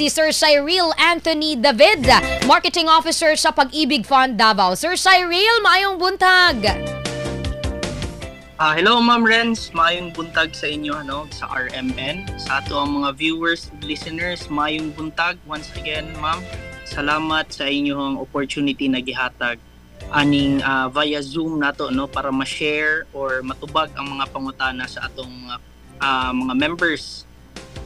si Sir Cyril Anthony David, Marketing Officer sa Pag-ibig Fund Davao. Sir Cyril, maayong buntag. Hello Ma'am Renz, maayong buntag sa inyo sa RMN. Sa ato ang mga viewers and listeners, maayong buntag. Once again, Ma'am, salamat sa inyong opportunity na gihatag aning via Zoom nato para ma-share or matubag ang mga pangutana sa atong mga members.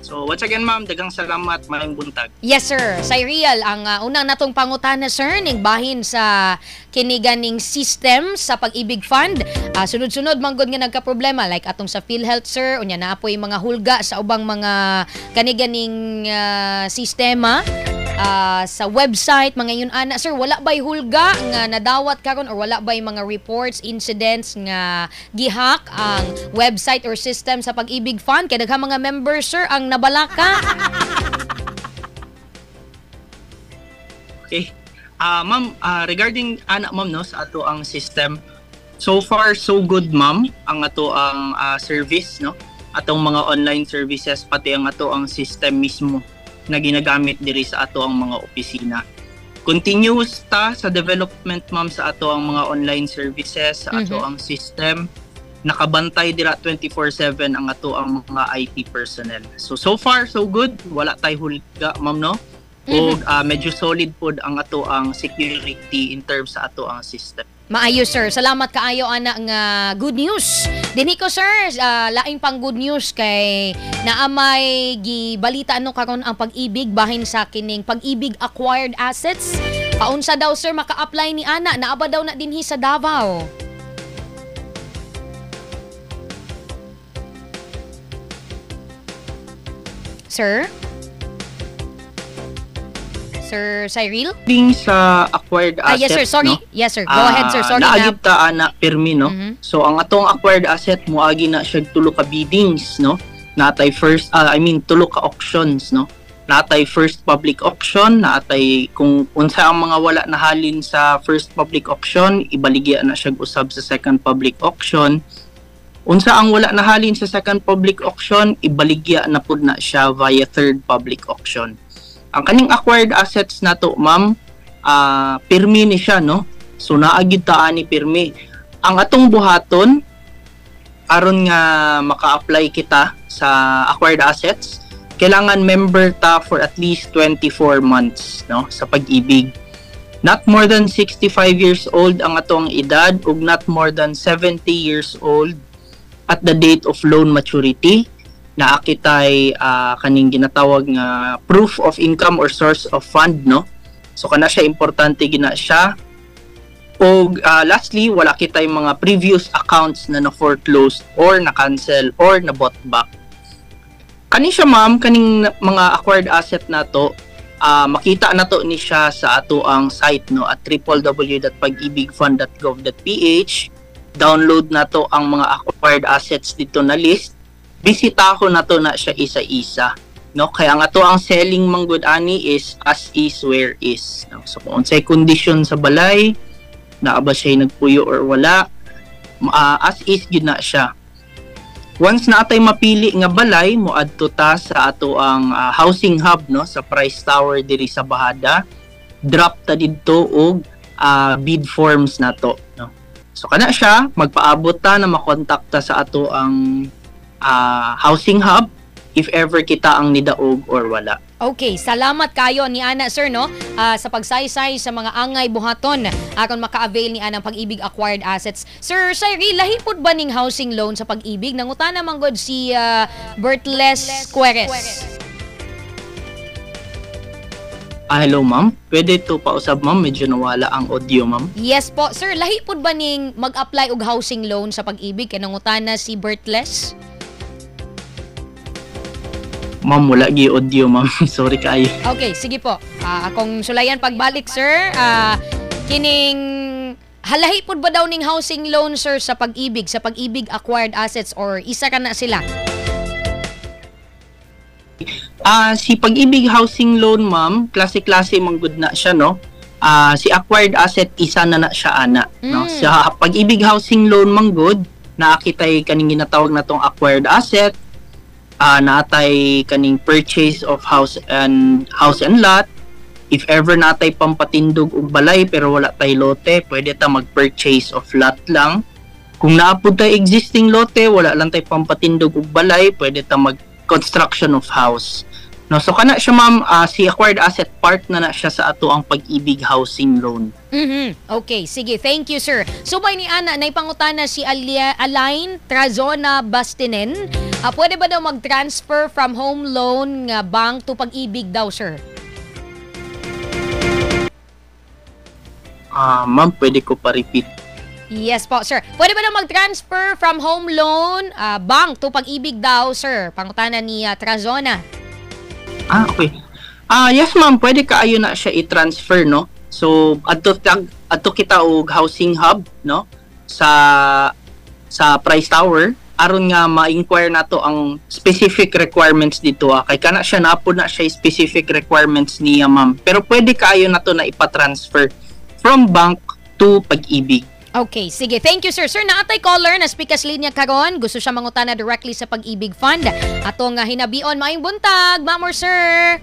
So once again, Ma'am, daghang salamat, maayong buntag. Yes sir, Cyril, ang unang natong pangutana sir ning bahin sa kiniganing system sa Pag-ibig Fund. Sunod-sunod manggod nga nagka-problema like atong sa PhilHealth sir, unya naapoy mga hulga sa ubang mga kaniganing sistema. Sa website mga yun ana sir, wala bay hulga nga nadawat karon or wala bay mga reports, incidents nga gihack ang website or system sa Pag-ibig Fund kay daghang mga members sir ang nabalaka? Okay. Ma'am, regarding ma'am sa ato ang system, so far so good ma'am ang ato ang service atong mga online services pati ang ato ang system mismo na ginagamit diri sa ato ang mga opisina. Continuous ta sa development ma'am sa ato ang mga online services, sa ato ang system. Nakabantay dira 24/7 ang ato ang mga IT personnel. So far so good, wala tay hulga ma'am o medyo solid pod ang ato ang security in terms sa ato ang system. Maayo sir, salamat kaayo ana nga good news. Dinhi ko sir, laing pang good news kay naamay gibalita karon ang Pag-ibig bahin sa kining Pag-ibig acquired assets. Paunsa daw sir maka-apply ni ana, naaba daw na dinhi sa Davao. Sir? Sir Cyril? Ding sa acquired assets, yes sir, sorry. Yes sir, go ahead sir, sorry naagid ta ana permi So ang atong acquired asset moagi na siya tulo ka biddings natay first tulo ka auctions natay first public auction, natay kung unsa ang mga wala nahalin sa first public auction ibaligya na siya usab sa second public auction. Unsa ang wala nahalin sa second public auction ibaligya na pud na siya via third public auction. Ang kaning acquired assets nato ma'am, pirmi ni siya so naagid ta ani pirmi. Ang atong buhaton aron nga maka-apply kita sa acquired assets, kailangan member ta for at least 24 months sa Pag-ibig. Not more than 65 years old ang atong edad ug not more than 70 years old at the date of loan maturity. Naakitay kaning ginatawag nga proof of income or source of fund so kana siya importante gina siya. Og lastly wala kitay mga previous accounts na na-foreclosed or na-cancel or na-bought back. Kani siya ma'am, kaning mga acquired asset nato makita nato ni siya sa ato ang site at www.pagibigfund.gov.ph. Download nato ang mga acquired assets dito na list. Bisitahon nato na siya isa-isa kaya nga to ang selling manggod ani is as is where is so kung unsay condition sa balay naa ba siya nagpuyo or wala as is gyud na siya. Once natay mapili nga balay moadto ta sa ato ang housing hub sa Price Tower diri sa Bahada, drop ta didto og bid forms nato so kana siya magpaabot ta na makontakta sa ato ang housing hub if ever kita ang nidaog or wala. Okay, salamat kayo ni ana sir sa pagsaysay sa mga angay buhaton aron maka-avail ni anang Pag-ibig acquired assets. Sir Cyril, lahi pod ba ning housing loan sa Pag-ibig? Nangutana man gud si Bertles Queres. Hello ma'am, pwede to pausab ma'am, medyo nawala ang audio ma'am. Yes po sir, lahi pod ba ning mag-apply og housing loan sa Pag-ibig? Kay nangutana si Bertles. Ma'am, wala gi audio ma'am. Sorry kaayo. Okay, sige po. Akong sulayan pagbalik sir. Kining halahi pod ba daw ning housing loan sir sa Pag-ibig, sa Pag-ibig acquired assets or isa ka na sila? Si Pag-ibig housing loan ma'am, klase-klase manggod na siya si acquired asset isa na siya ana Sa Pag-ibig housing loan manggod naakitay kaning ginatawag natong acquired asset. natay kaning purchase of house and lot. If ever natay pampatindog og balay pero wala tay lote, pwede ta mag-purchase of lot lang. Kung naapod tay existing lote, wala lang tay pampatindog og balay, pwede ta mag-construction of house. No, so kana siya ma'am, si acquired asset part na siya sa ato ang Pag-ibig housing loan. Okay, sige. Thank you, sir. So, may ni Ana, naipangutana si Alain Trazona Bastinen. Pwede ba daw mag-transfer from home loan nga bank to Pag-ibig daw, sir? Ma'am, pwede ko pa-repeat. Yes po, sir. Pwede ba daw mag-transfer from home loan bank to Pag-ibig daw, sir? Pangutana ni Trazona. Okay. Yes ma'am, pwede kaayo na siya i-transfer, no? So adto kita og housing hub, no? Sa Price Tower aron nga ma-inquire nato ang specific requirements dito. Kay kana siya napod na siya specific requirements niya ma'am. Pero pwede kaayo nato na ipa-transfer from bank to Pag-ibig. Okay, sige. Thank you, sir. Sir, naatay caller na speakers linya karon. Gusto siya mangutana directly sa Pag-ibig Fund. Atong hinabion, maayong buntag, ma'am or sir.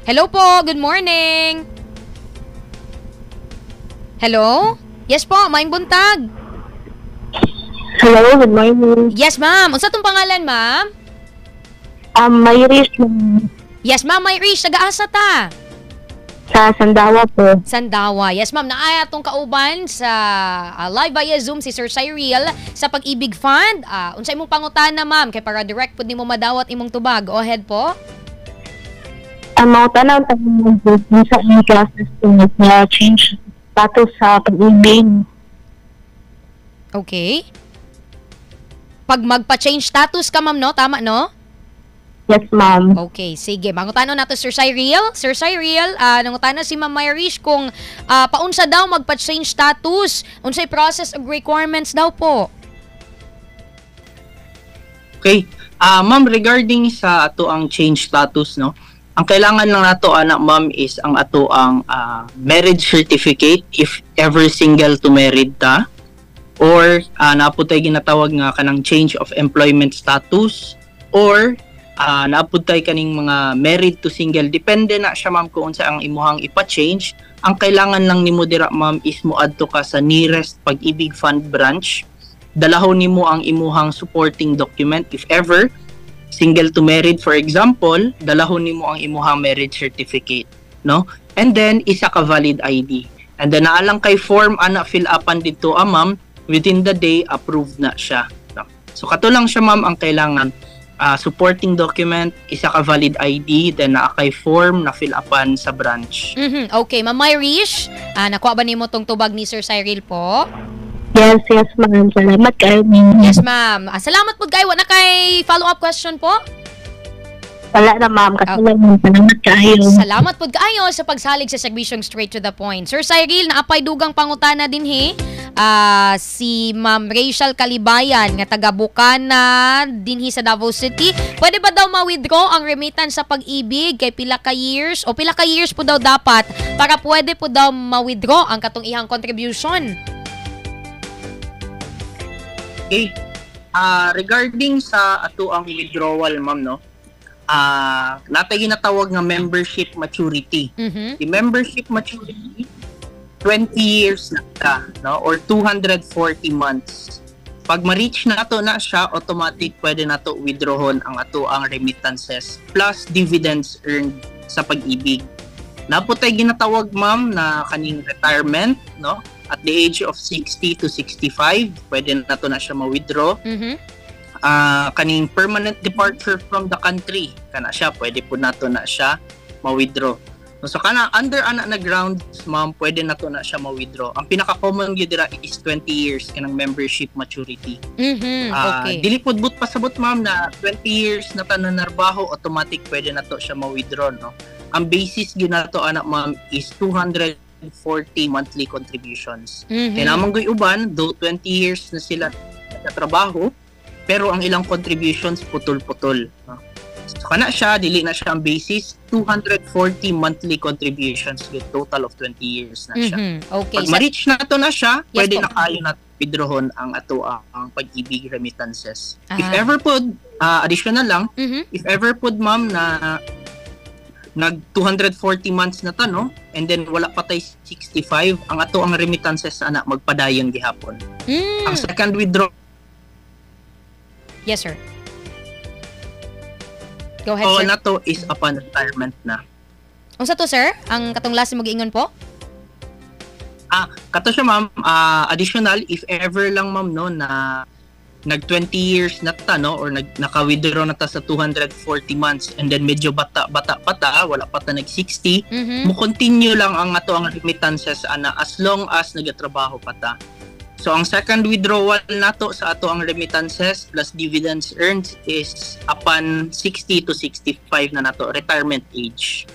Hello po, good morning. Hello? Yes po, maayong buntag. Hello, good morning. Yes, ma'am. Unsa tong pangalan, ma'am? Mayris Yes, ma'am, may reach. Taga-asa ta? sa Sandawa po. Sandawa. Yes, ma'am. Naaya tong kauban sa live via Zoom si Sir Cyril sa Pag-ibig Fund. Unsay imong pangutana, ma'am? Kay para direct pud nimo madawat imong tubag. Go ahead po. Mga tanaw sa inyong classes na change status sa Pag-ibig. Okay. Pag magpa-change status ka, ma'am, no? Tama, no? Yes, ma'am. Okay, sige. Mangutano nato Sir Cyril. Sir Cyril, nangutana si Ma'am Mayrish kung paunsa daw magpa-change status. Unsay process ug requirements daw po? Okay. Ma'am, regarding sa ato ang change status, no? Ang kailangan lang nato anak ma'am is ang ato ang marriage certificate if ever single to married ta, or naputay ginatawag nga kanang change of employment status, or naaputay kaning mga married to single. Depende na siya ma'am kung unsa ang imuhang ipa-change. Ang kailangan lang nimo dira ma'am is moadto ka sa nearest Pag-ibig Fund branch. Dalahon nimo ang imuhang supporting document. If ever single to married, for example, dalahon nimo ang imuhang marriage certificate, no? And then isa ka valid ID. And then naalang kay form ana fill upan dito ma'am, within the day approved na siya, no? So kato lang siya ma'am ang kailangan. Supporting document, isa ka valid ID, then naa kay form na fill upan sa branch. Okay, Ma'am Mayrish, nakuha ba nimo tong tubag ni Sir Cyril po? Yes, ma'am. Salamat kayo. Yes, ma'am. Salamat po kayo. Na kay follow-up question po? Wala na, ma'am. Kasi salamat kayo. Salamat po kayo sa pagsalig sa serbisyong straight to the point. Sir Cyril, naapay dugang pangutana din si Ma'am Rachel Kalibayan nga taga Bukana dinhi sa Davao City. Pwede ba daw ma-withdraw ang remittance sa Pag-ibig kay pila ka years po daw dapat para pwede po daw ma-withdraw ang katong ihang contribution? Okay. Regarding sa ato ang withdrawal ma'am, no? Natay ginatawag nga membership maturity. The membership maturity 20 years na ka, no? Or 240 months. Pag ma-reach na ato na siya, automatic pwede na to withdrawon ang ato ang remittances plus dividends earned sa Pag-ibig. Naputay ginatawag ma'am na kaning retirement, no? At the age of 60 to 65, pwede na to na siya ma-withdraw. Kaning permanent departure from the country, kana siya, pwede po na to na siya ma-withdraw. So kana under ana na grounds ma'am, pwede na to na siya ma-withdraw. Ang pinaka-common gyud dira is 20 years kanang membership maturity. Okay. Dili pud but pasabot ma'am na 20 years na ta nanarbaho, automatic pwede na to siya ma-withdraw, no? Ang basis gyud na to anak ma'am is 240 monthly contributions. Kaya namang goy uban, though 20 years na sila nagtatrabaho, pero ang ilang contributions putol-putol, no? So kana siya, dili na siya ang basis, 240 monthly contributions with total of 20 years na siya. Okay. Pag ma-reach na to na siya, Yes pwede po. na kayo na withdrawon ang ato ang pag-ibig remittances. If Ah. ever po, additional lang, Mhm. if ever po ma'am na nag 240 months na ta, no? And then wala pa tay 65, ang ato ang remittances ana magpadayon gihapon. Ang second withdraw Yes, sir. Go ahead, sir. na to is upon retirement na. Unsa to, sir? Ang katong last mo giingon po? Kato siya ma'am, additional if ever lang ma'am no na nag 20 years na ta, no, or naka-withdraw na ta sa 240 months and then medyo bata pa ta, wala pa ta nag 60, mo continue lang ang ato ang remittances ana as long as nagatrabaho pa ta. So ang second withdrawal nato sa ato ang remittances plus dividends earned is upon 60 to 65 na nato retirement age.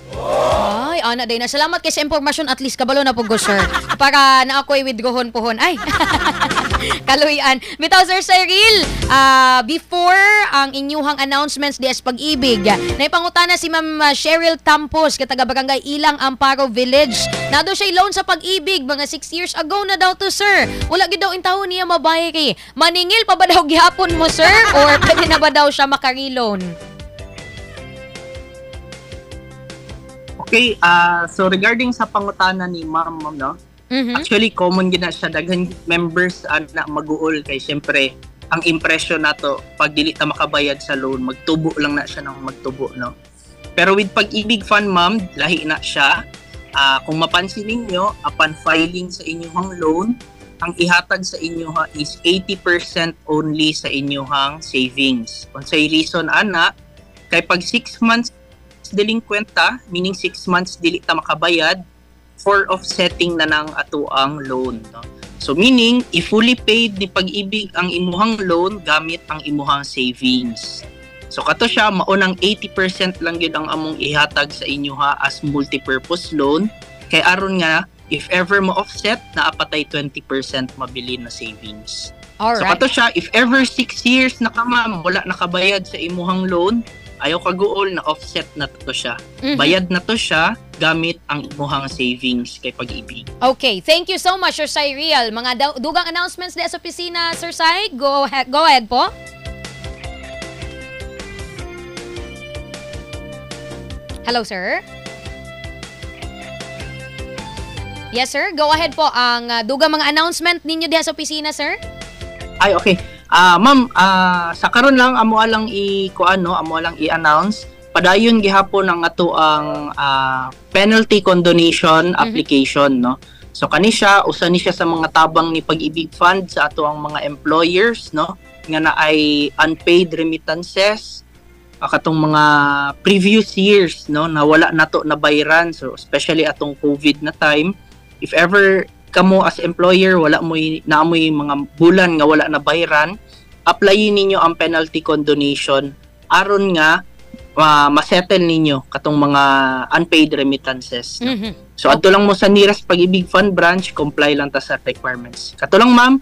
Ay, ana day na. Salamat kay sa impormasyon, at least kabalo na po go, sir. Para na ako'y withdrawon pohon. Ay. Kaluyan. Bitaw, Sir Cyril, before ang inyuhang announcements di as pag-ibig, naipangutana si Ma'am Cheryl Tampos, kataga Barangay Ilang, Amparo Village. Nado siya loan sa pag-ibig mga 6 years ago na daw to, sir. Wala gid daw intawon niya mabay kay. Maningil pa ba daw gihapon mo, sir? Or pwede na ba daw siya maka-reloan? Okay, so regarding sa pangutana ni ma'am, no? Actually, common gina siya. Daghan members na mag-uol kay siyempre, ang impression nato pag dili ta makabayad sa loan, magtubo lang na siya ng magtubo, no? Pero with Pag-ibig Fund, ma'am, lahi na siya. Kung mapansin ninyo, upon filing sa inyong loan, ang ihatag sa inyo is 80% only sa inyong savings. Kung say reason, ana, kay pag 6 months delinquent ta, meaning 6 months dili ta makabayad, for offsetting na ng ato ang loan, no? So meaning, if fully paid ni Pag-ibig ang imuhang loan gamit ang imuhang savings. So kato siya, maunang 80% lang yun ang among ihatag sa inyo as multipurpose loan. Kay aron nga, if ever ma-offset, naapatay 20% mabili na savings. Alright. So kato siya, if ever 6 years na ka ma'am, wala nakabayad sa imuhang loan, ayaw kaguol na offset na to siya. Bayad na to siya gamit ang imuhang savings kay Pag-ibig. Okay, thank you so much, Sir Cyril. Mga dugang announcements di sa opisina, Sir Cy. Go ahead po. Hello, sir. Yes, sir. Go ahead po. Ang dugang mga announcement ninyo di sa opisina, sir. Ay, okay. Ma'am, sa karon lang amo lang i-announce padayon gihapon ang ato ang penalty condonation application, no. So kani siya usa ni siya sa mga tabang ni Pag-ibig Fund sa ato ang mga employers, no, nga na ay unpaid remittances katong mga previous years, no, na wala nato nabayran. So especially atong COVID na time, if ever kamo as employer wala mo naamoy mga bulan nga wala na bayran, applyin ninyo ang penalty condonation aron nga ma-settle ninyo katong mga unpaid remittances, no? So adto lang mo sa nearest Pag-ibig Fund branch, comply lang ta sa requirements. Kato lang ma'am,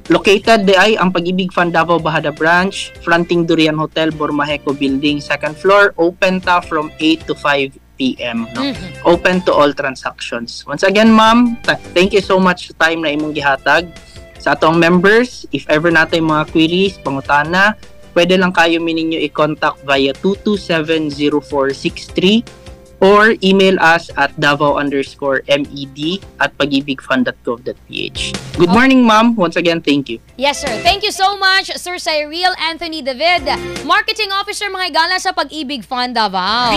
located di ay ang Pag-ibig Fund Davao Bahada branch, fronting Durian Hotel, Bormajeco Building, 2nd floor, open ta from 8 to 5 p.m. no? Open to all transactions. Once again, ma'am, thank you so much sa time na imong gihatag. Sa atong members, if ever natin mga queries, pangutana, pwede lang kayo mininyo i-contact via 2270463 or email us at davao_med@pagibigfund.gov.ph. Good morning, ma'am. Once again, thank you. Yes, sir. Thank you so much, Sir Cyril Anthony David, Marketing Officer mga igala sa Pag-ibig Fund Davao.